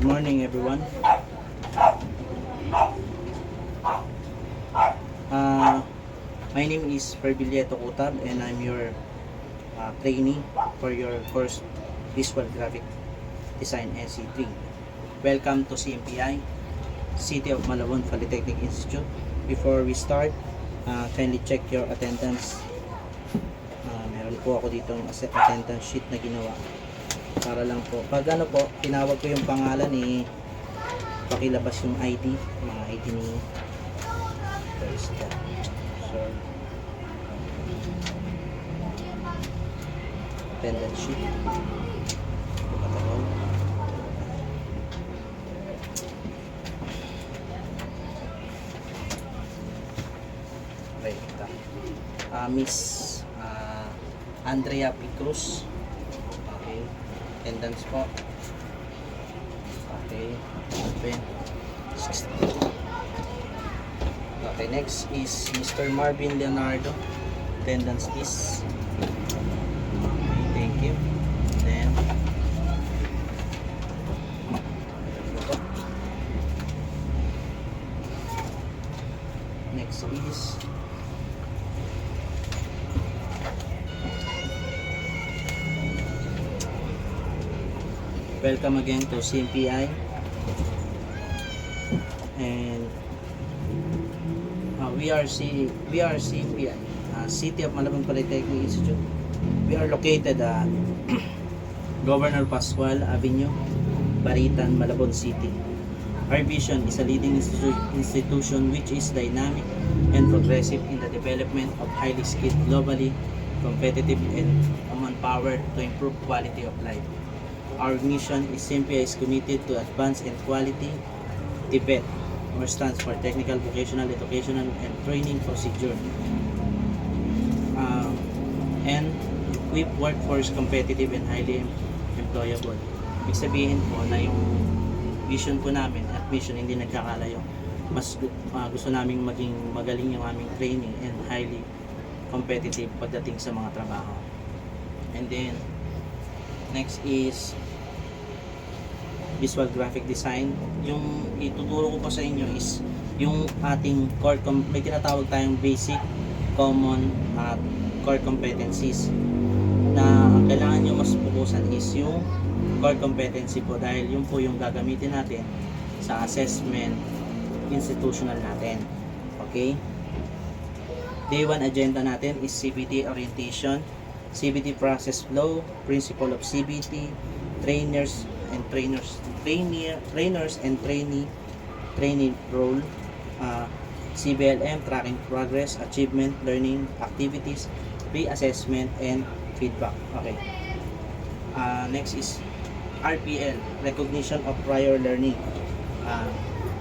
Good morning, everyone. My name is Perbilieto Kutab and I'm your trainee for your course Visual Graphic Design NC3. Welcome to CMPI, City of Malabon Polytechnic Institute. Before we start, kindly check your attendance. Meron po ako dito ng attendance sheet na ginawa. Para lang po, pag ano po, tinawag ko yung pangalan pakilabas yung ID, mga ID ni first so attendance sheet katalog. Okay, Miss Andrea Picruz. Okay, attendance po. Okay, open. Okay, next is Mr. Marvin Leonardo. Attendance is. Okay, thank you. Then next is welcome again to CMPI, and we are CMPI, City of Malabon Polytechnic Institute. We are located at Governor Pascual Avenue, Baritan, Malabon City. Our vision is a leading institution which is dynamic and progressive in the development of highly skilled, globally competitive and manpower to improve quality of life. Our mission is CMPI is committed to advance in quality TVET, or stands for Technical, Vocational, Educational and Training Procedure, and equip workforce competitive and highly employable. Ibig sabihin po na yung vision po namin at mission hindi nagkakalayo. Mas gusto naming maging magaling yung aming training and highly competitive pagdating sa mga trabaho. And then next is Visual Graphic Design. Yung ituturo ko pa sa inyo is yung ating core, may tinatawag tayong basic, common at core competencies na ang kailangan nyo mas fokusan is yung core competency po, dahil yun po yung gagamitin natin sa assessment institutional natin. Okay, day 1 agenda natin is CBT orientation, CBT process flow, principle of CBT, trainers and trainee role, CBLM, tracking progress, achievement, learning activities, pre-assessment and feedback. Okay, next is RPL, recognition of prior learning.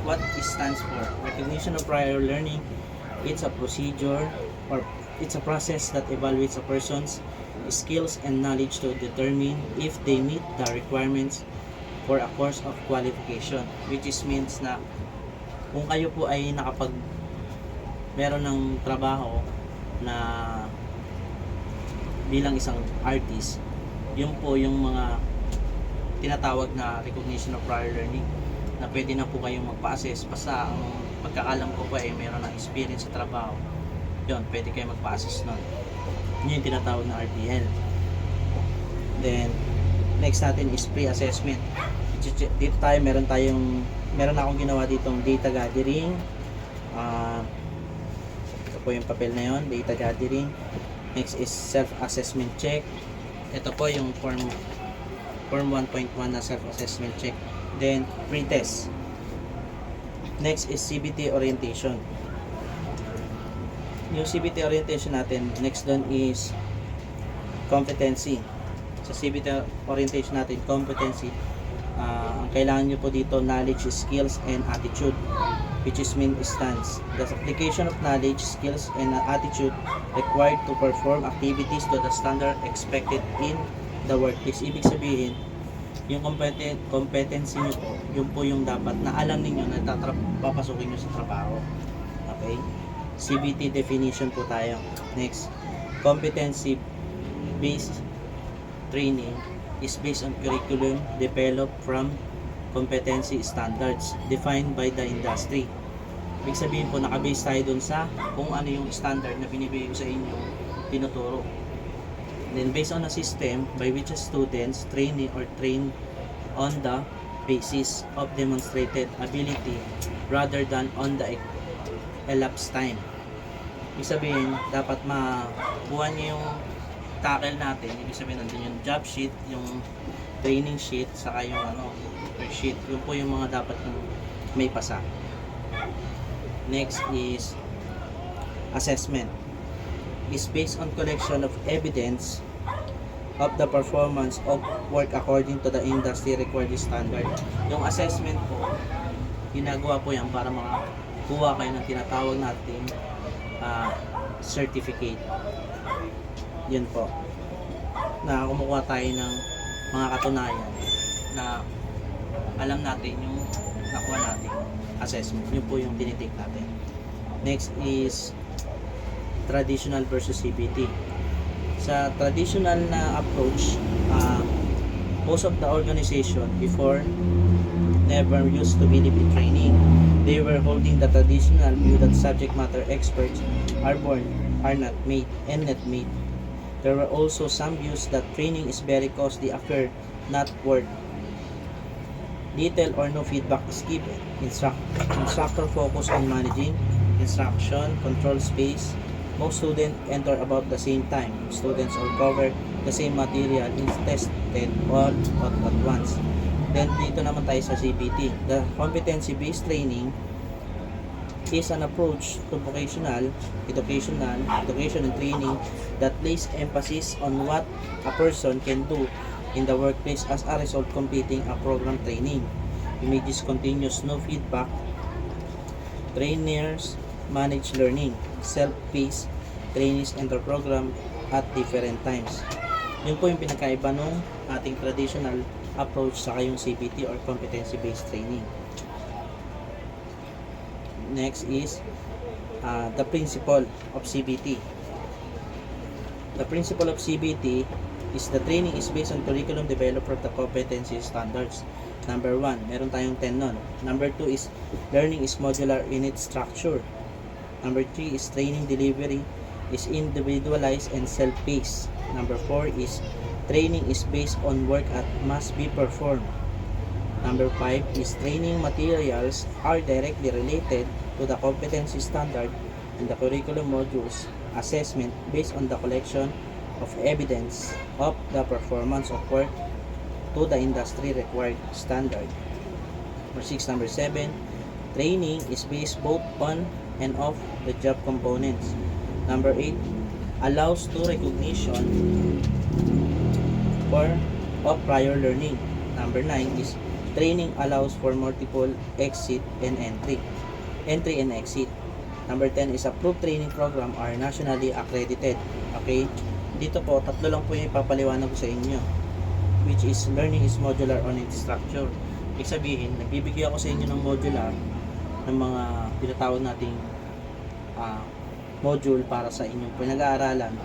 What it stands for? Recognition of prior learning, it's a procedure or it's a process that evaluates a person's skills and knowledge to determine if they meet the requirements for a course of qualification, which is means na kung kayo po ay meron ng trabaho na bilang isang artist, yun po yung mga tinatawag na recognition of prior learning, na pwede na po kayong magpa-assess. Basta ang pagkakalam ko po ay meron ng experience sa trabaho, yun, pwede kayo magpa-assess nun. Yun yung tinatawag na RPL. Then next natin is pre-assessment. Dito tayo meron akong ginawa ditong data gathering. Ito po yung papel na yon, data gathering. Next is self-assessment check. Ito po yung form 1.1 na self-assessment check. Then pre-test. Next is CBT orientation. Yung CBT orientation natin, next doon is competency. Sa CBT orientation natin, competency, ang kailangan nyo po dito, knowledge, skills, and attitude, which is mean stands. The application of knowledge, skills, and attitude required to perform activities to the standard expected in the workplace. Ibig sabihin, yung competency nyo po, yun po yung dapat na alam ninyo na papasukin nyo sa trabaho. Okay? CBT definition po tayo. Next, competency based training is based on curriculum developed from competency standards defined by the industry. Ibig sabihin po, nakabase tayo dun sa kung ano yung standard na binibigay ko sa inyo, tinuturo. Then, based on a system by which students train or train on the basis of demonstrated ability rather than on the elapsed time. Ibig sabihin, dapat makuha nyo yung tackle natin. Ibig sabihin, nandun yung job sheet, yung training sheet, saka yung sheet. Yun po yung mga dapat yung may pasa. Next is assessment. Is based on collection of evidence of the performance of work according to the industry required standard. Yung assessment po, ginagawa po yan para makakuha kayo ng tinatawag natin certificate. Yun po. Na kumukuha tayo ng mga katunayan na alam natin yung nakuha natin assessment. Yun po yung tinitake natin. Next is traditional versus CBT. Sa traditional na approach, most of the organization before never used to believe in training. They were holding the traditional view that subject matter experts are born, are not made, and not made. There were also some views that training is very costly affair, not worth. Little or no feedback is given. Instructor focus on managing instruction, control space. Most students enter about the same time. Students all cover the same material is tested all at once. Then dito naman tayo sa CBT. The competency-based training is an approach to vocational, education and training that places emphasis on what a person can do in the workplace as a result completing a program training. Images continuous, no feedback. Trainers manage learning. Self-paced trainees enter program at different times. Yun po yung pinakaiba nung ating traditional approach sa yung CBT or competency-based training. Next is the principle of CBT. The principle of CBT is the training is based on curriculum developed for the competency standards. Number 1, meron tayong 10 nun. Number 2 is learning is modular in its structure. Number 3 is training delivery is individualized and self-paced. Number 4 is training is based on work that must be performed. Number 5 is training materials are directly related to the competency standard and the curriculum modules assessment based on the collection of evidence of the performance of work to the industry required standard. Number 6, number 7, training is based both on and off the job components. Number 8, allows to recognition of prior learning. Number 9 is training allows for multiple exit and entry and exit. Number 10 is approved training program are nationally accredited. Okay? Dito po, tatlo lang po yung ipapaliwanag ko sa inyo, which is learning is modular on its structure. Ibig sabihin, nagbibigay ako sa inyo ng modular ng mga pinatawag nating module para sa inyong pinag-aaralan,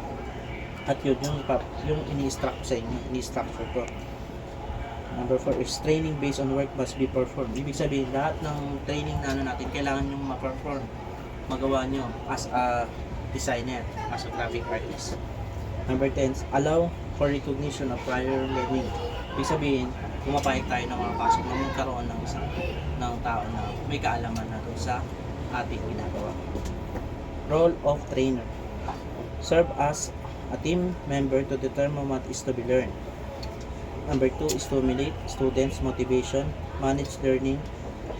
at yun yung ini-structure sa inyo, ini-structure ko. Number 4 is training based on work must be performed. Ibig sabihin, lahat ng training na natin, kailangan nyo ma-perform, magawa nyo as a designer, as a graphic artist. Number 10, allow for recognition of prior learning. Ibig sabihin, pumapayag tayo ng mga pasok na magkaroon ng tao na may kaalaman na doon sa ating ginagawa. Role of trainer. Serve as a team member to determine what is to be learned. Number 2 is stimulate students' motivation, manage learning,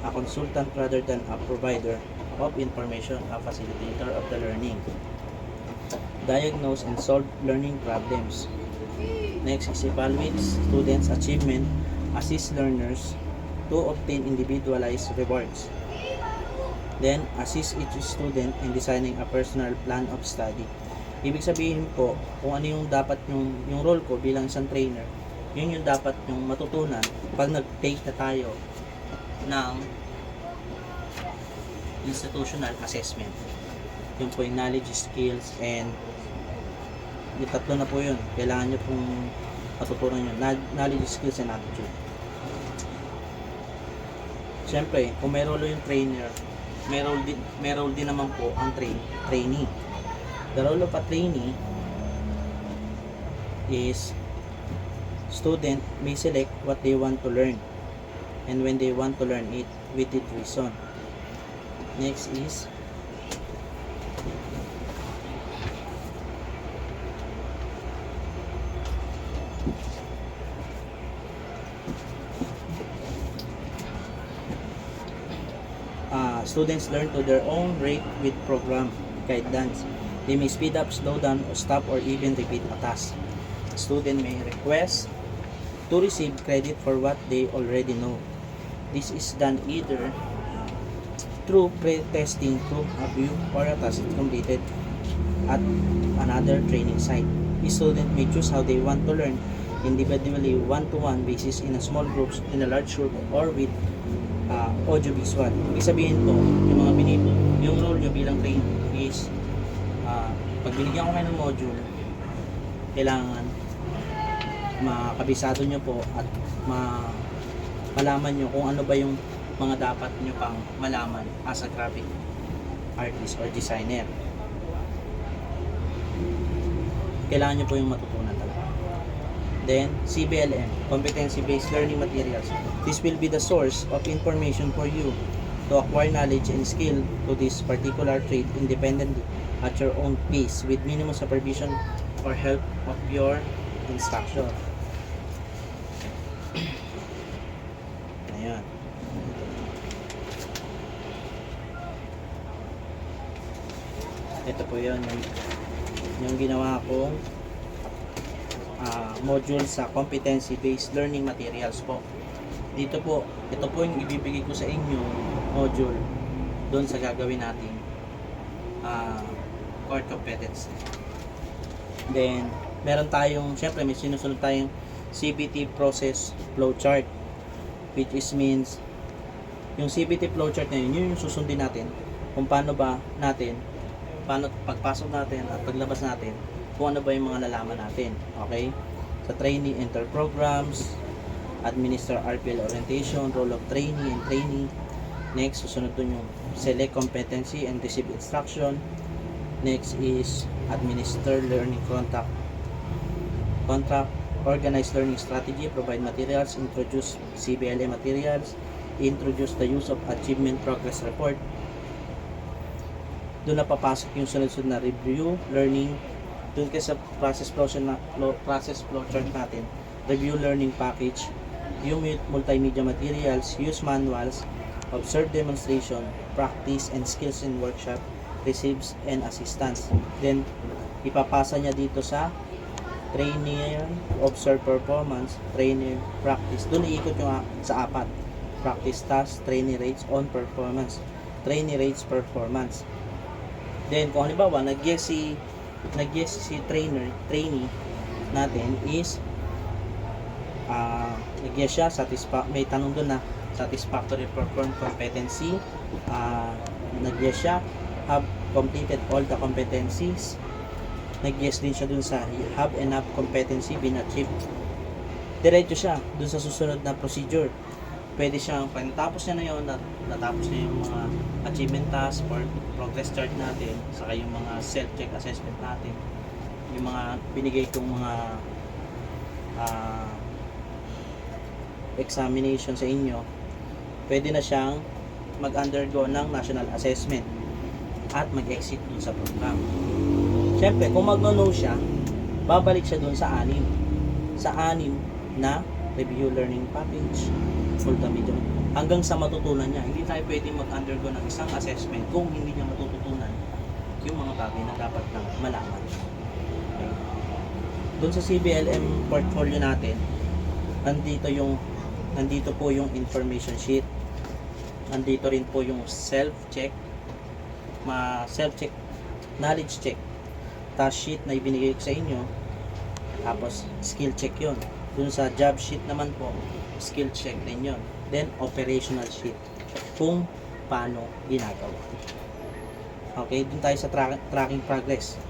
a consultant rather than a provider of information, a facilitator of the learning. Diagnose and solve learning problems. Next is evaluate students' achievement, assist learners to obtain individualized rewards. Then, assist each student in designing a personal plan of study. Ibig sabihin po, kung ano yung dapat yung role ko bilang isang trainer, yun yung dapat yung matutunan pag nag-take na tayo ng institutional assessment. Yun po yung knowledge, skills, and yung tatlo na po yun. Kailangan nyo pong matutunan yun. Knowledge, skills, and attitude. Siyempre, kung may role yung trainer, may role din naman po ang trainee. The role of a trainee is student may select what they want to learn and when they want to learn it with it reason. Next is students learn to their own rate with program guidance. They may speed up, slow down, or stop, or even repeat a task. Student may request to receive credit for what they already know. This is done either through pre-testing, proof of view, or a task completed at another training site. The student may choose how they want to learn, individually, one-to-one basis, in a small groups, in a large group, or with audio-visual. Ibig sabihin po, yung role nyo bilang trainer is pag binigyan ko kayo ng module, kailangan makabisado nyo po at malaman nyo kung ano ba yung mga dapat nyo pang malaman as a graphic artist or designer. Kailangan nyo po yung matutunan talaga. Then, CBLM, Competency-Based Learning Materials. This will be the source of information for you to acquire knowledge and skill to this particular trade independently at your own pace with minimum supervision or help of your instructor. Ayan. Ito po yun, yung ginawa kong module sa competency-based learning materials po. Dito po, ito po yung ibibigay ko sa inyo module doon sa gagawin natin core competence. Then, meron tayong, syempre may sinusunod tayong CBT process flowchart, which is means yung CBT flowchart na yun yung susundin natin kung paano pagpasok natin at paglabas natin, kung ano ba yung mga nalaman natin. Okay? Sa trainee, enter programs, administer RPL orientation, role of trainee and trainee. Next, susunod dun yung select competency and receive instruction. Next is administer learning contract, organize learning strategy, provide materials, introduce CBLA materials, introduce the use of achievement progress report. Doon na papasok yung sunod-sunod na review, learning. Doon kasi sa process flowchart natin, review learning package, yung multimedia materials, use manuals, observe demonstration, practice and skills in workshop, receives and assistance. Then ipapasa niya dito sa trainer, observe performance, trainer, practice. Doon iikot yung sa apat. Practice task, trainer rates on performance, trainer rates performance. Then kung halimbawa nag-yes si trainee natin is nag-yes siya, may tanong doon na satisfactory perform competency, nag-yes siya, have completed all the competencies, nag-yes din siya dun sa have enough competency been achieved. Diretso siya dun sa susunod na procedure. Pwede siyang, pag natapos niya na yun, natapos niya yung mga achievement task or progress chart natin, saka yung mga self-check assessment natin, yung mga binigay kong mga examination sa inyo, pwede na siyang mag-undergo ng national assessment at mag-exit dun sa program. Siyempre, kung mag-no siya, babalik siya dun sa anim na review learning package, multimedia, hanggang sa matutunan niya. Hindi tayo pwedeng mag-undergo ng isang assessment kung hindi niya matututunan yung mga bagay na dapat nang malaman. Okay. Doon sa CBLM portfolio natin, nandito po yung information sheet. Nandito rin po yung self-check, knowledge check, task sheet na ibinigay ko sa inyo, tapos skill check yon. Dun sa job sheet naman po, skill check din yon. Then operational sheet, kung paano ginagawa. Okay, dun tayo sa tracking progress.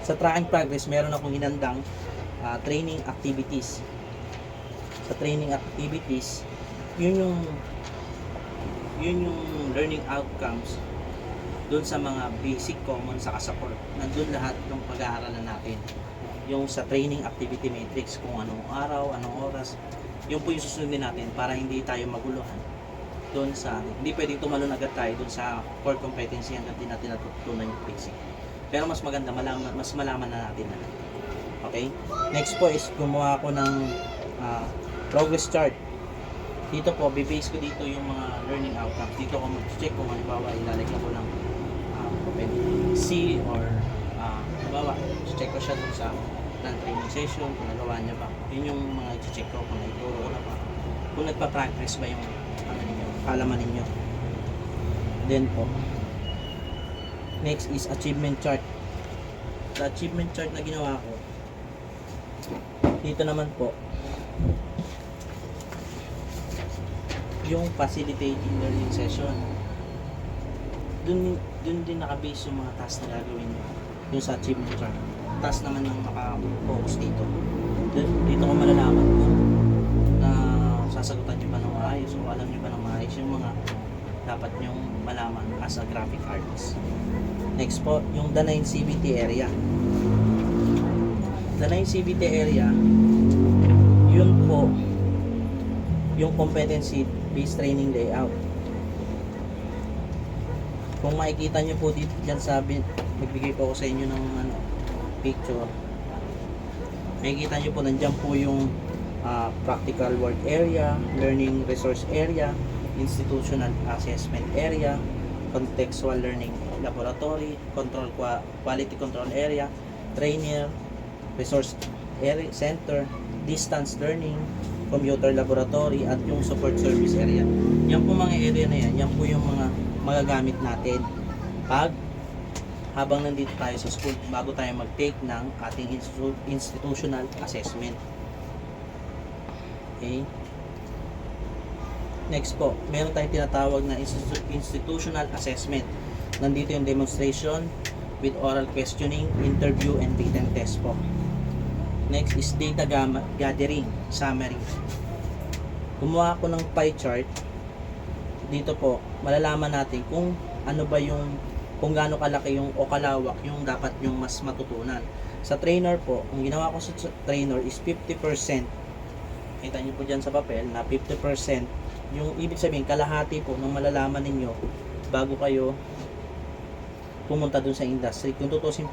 Sa tracking progress, meron akong hinandang training activities. Sa training activities, yun yung yun yung learning outcomes doon sa mga basic, common, saka sa core. Nandun lahat ng pag-aaralan natin. Yung sa training activity matrix, kung anong araw, anong oras, yun po yung susundin natin para hindi tayo maguluhan doon sa, hindi pwedeng tumalon agad tayo doon sa core competency hanggang di natin natutunan yung basic. Pero mas maganda, mas malaman na natin na. Okay? Next po is gumawa ako ng progress chart. Dito po, bibase ko dito yung mga learning outcomes. Dito ko mag-check kung halimbawa ilalagyan ko ng C or halimbawa, check ko siya dun sa training session, kung nagawa niya ba. Yun yung mga check ko kung naituro ko na ba. Kung nagpa-practice ba yung kalaman ninyo. Then po, next is achievement chart. Sa achievement chart na ginawa ko, dito naman po, yung facilitating learning session. Dun din nakabase yung mga task na gagawin nyo. Yung sa achievement chart. Task naman yung maka-focus dito. Dito ko malalaman kung na sasagutan nyo ba ng maayos o alam nyo ba ng maayos yung mga dapat nyong malaman as a graphic artist. Next po, yung the 9 CBT area. The 9 CBT area, yun po yung competency-based training layout. Kung makikita nyo po dito dyan sabi, nagbigay po ako sa inyo ng picture. Makikita nyo po nandyan po yung practical work area, learning resource area, institutional assessment area, contextual learning laboratory, quality control area, trainer, resource area center, distance learning, computer laboratory, at yung support service area. Yan po mga area na yan po yung mga magagamit natin habang nandito tayo sa school bago tayo mag-take ng ating institutional assessment. Okay? Next po, meron tayong tinatawag na institutional assessment. Nandito yung demonstration with oral questioning, interview, and written test po. Next is data gathering, summary. Gumawa ako ng pie chart. Dito po, malalaman natin kung ano ba yung, kung gaano kalaki yung o kalawak yung dapat yung mas matutunan. Sa trainer po, ang ginawa ko sa trainer is 50%. Kita nyo po dyan sa papel na 50%. Yung ibig sabihin, kalahati po ng malalaman ninyo bago kayo pumunta dun sa industry. Kung tutusin,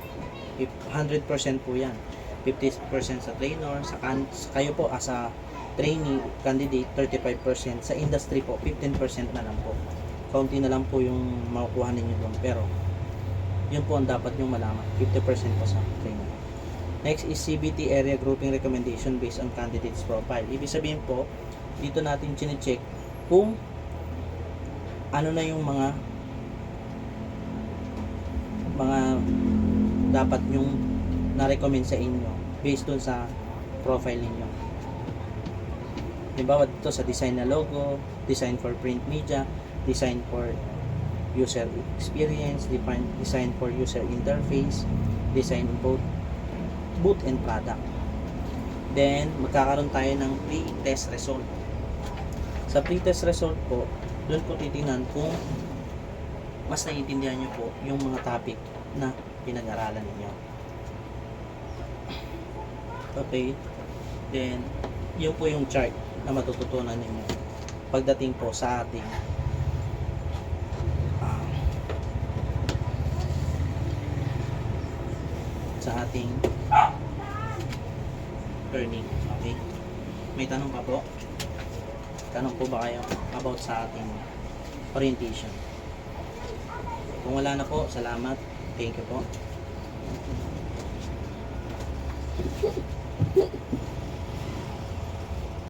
100% po yan. 50% sa trainer, sa kayo po as a trainee candidate, 35%. Sa industry po, 15% na lang po. Kaunti na lang po yung makukuha ninyo doon. Pero, yun po ang dapat nyo malaman. 50% po sa trainer. Next is CBT area grouping recommendation based on candidate's profile. Ibig sabihin po, dito natin chine-check kung ano na yung mga dapat nyong na-recommend sa inyo based dun sa profile ninyo. Halimbawa dito sa design na logo, design for print media, design for user experience, design for user interface, design both booth and product. Then, magkakaroon tayo ng pre-test result. Sa pre-test result po, doon ko titingnan kung mas naiintindihan nyo po yung mga topic na pinag-aralan ninyo. Okay. Then, yun po yung chart na matututunan ninyo pagdating po sa ating learning. Okay? May tanong pa po? Tanong po ba kayo about sa ating orientation? Kung wala na po, salamat. Thank you po.